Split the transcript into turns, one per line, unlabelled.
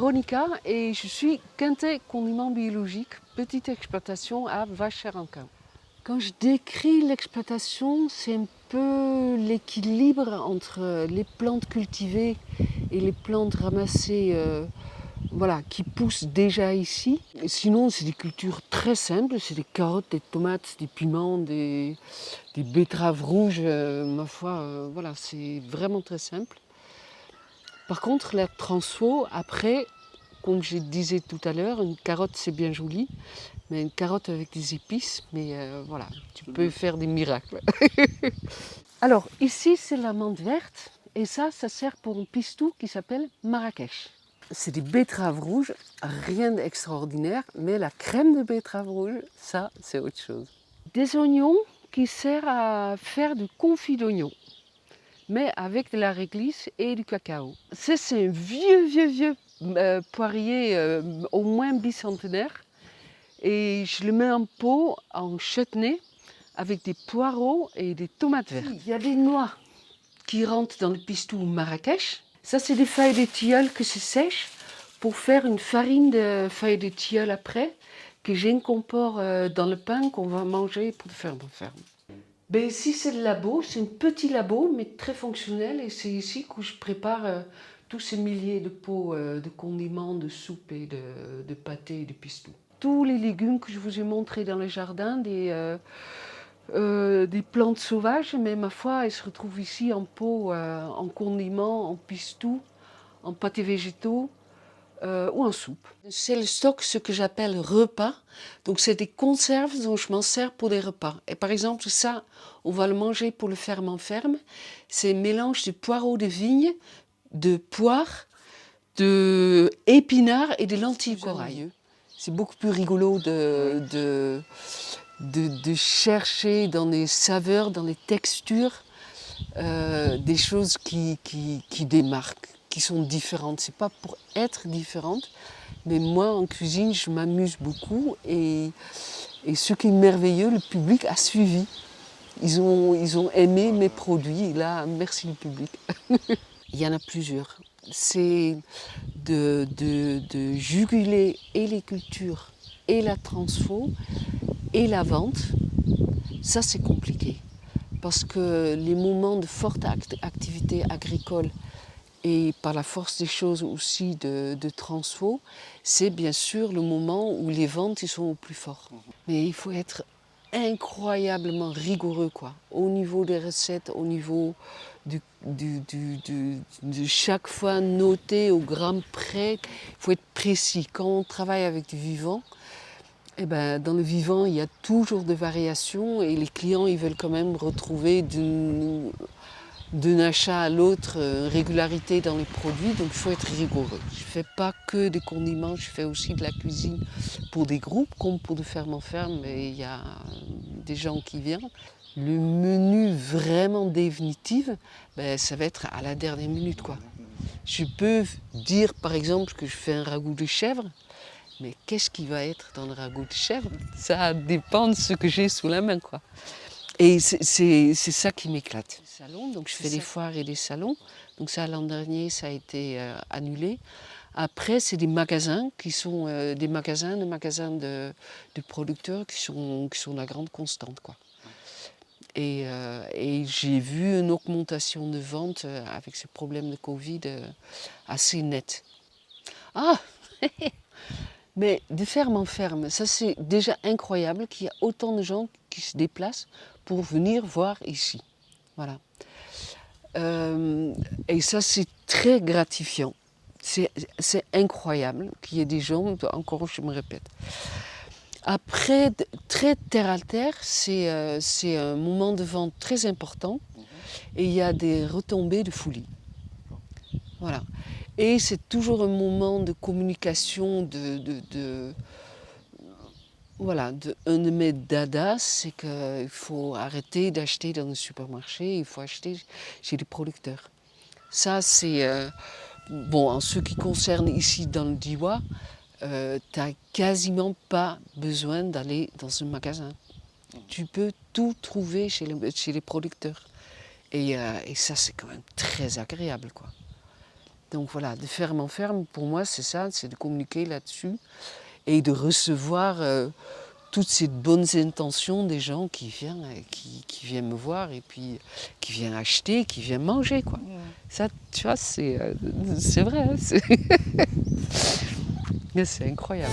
Véronica et je suis Quintet Condiments Biologiques, petite exploitation à Vacheranquin. Quand je décris l'exploitation, c'est un peu l'équilibre entre les plantes cultivées et les plantes ramassées qui poussent déjà ici. Et sinon, c'est des cultures très simples, c'est des carottes, des tomates, des piments, des betteraves rouges, ma foi, c'est vraiment très simple. Par contre, la transfo, après, comme je disais tout à l'heure, une carotte c'est bien joli, mais une carotte avec des épices, tu peux faire des miracles. Alors ici c'est la menthe verte, et ça sert pour un pistou qui s'appelle Marrakech. C'est des betteraves rouges, rien d'extraordinaire, mais la crème de betterave rouge, ça c'est autre chose. Des oignons qui servent à faire du confit d'oignons, mais avec de la réglisse et du cacao. Ça, c'est un vieux poirier, au moins bicentenaire. Et je le mets en pot, en chutney, avec des poireaux et des tomates vertes. Il y a des noix qui rentrent dans le pistou Marrakech. Ça, c'est des feuilles de tilleul que je sèche pour faire une farine de feuilles de tilleul après, que j'incorpore dans le pain qu'on va manger pour faire mon ferme. Ben ici c'est le labo, c'est un petit labo mais très fonctionnel et c'est ici que je prépare tous ces milliers de pots de condiments, de soupe et de pâté et de pistou. Tous les légumes que je vous ai montrés dans le jardin, des plantes sauvages, mais ma foi elles se retrouvent ici en pot, en condiments, en pistou, en pâtés végétaux. Ou en soupe. C'est le stock, ce que j'appelle repas. Donc c'est des conserves dont je m'en sers pour des repas. Et par exemple ça, on va le manger pour le faire en ferme. C'est un mélange de poireaux de vigne, de poires, de épinards et de lentilles corail. C'est beaucoup plus rigolo de chercher dans les saveurs, dans les textures, des choses qui démarquent, qui sont différentes. C'est pas pour être différente, mais moi en cuisine je m'amuse beaucoup et ce qui est merveilleux, le public a suivi. Ils ont aimé mes produits, là merci le public. Il y en a plusieurs. C'est de juguler et les cultures et la transfo et la vente. Ça c'est compliqué. Parce que les moments de forte activité agricole et par la force des choses aussi de transfo, c'est bien sûr le moment où les ventes ils sont au plus fort. Mais il faut être incroyablement rigoureux, quoi, au niveau des recettes, au niveau de chaque fois noter au gramme près. Il faut être précis. Quand on travaille avec du vivant, eh ben, dans le vivant, il y a toujours des variations et les clients ils veulent quand même retrouver d'un achat à l'autre régularité dans les produits, donc il faut être rigoureux. Je ne fais pas que des condiments, je fais aussi de la cuisine pour des groupes comme pour de ferme en ferme, et il y a des gens qui viennent. Le menu vraiment définitif, ben, ça va être à la dernière minute, quoi. Je peux dire par exemple que je fais un ragoût de chèvre, mais qu'est-ce qui va être dans le ragoût de chèvre? Ça dépend de ce que j'ai sous la main, quoi. Et c'est ça qui m'éclate. Donc je fais des foires et des salons. Donc ça, l'an dernier, ça a été annulé. Après, c'est des magasins qui sont des magasins de producteurs qui sont la grande constante, quoi. Et j'ai vu une augmentation de vente avec ces problèmes de Covid assez nette. Ah Mais de ferme en ferme, ça c'est déjà incroyable qu'il y a autant de gens qui se déplacent pour venir voir ici. Voilà. Et ça c'est très gratifiant. C'est incroyable qu'il y ait des gens, encore je me répète. Après, très terre à terre, c'est un moment de vente très important et il y a des retombées de folie. Voilà. Et c'est toujours un moment de communication un de mes dadas, c'est qu'il faut arrêter d'acheter dans le supermarché, il faut acheter chez les producteurs. Ça, c'est... en ce qui concerne ici dans le Diois, tu n'as quasiment pas besoin d'aller dans un magasin. Tu peux tout trouver chez les producteurs. Et ça, c'est quand même très agréable, quoi. Donc voilà, de ferme en ferme, pour moi, c'est ça, c'est de communiquer là-dessus et de recevoir toutes ces bonnes intentions des gens qui viennent me voir et puis qui viennent acheter, qui viennent manger, quoi. Ça, tu vois, c'est vrai, hein, c'est incroyable.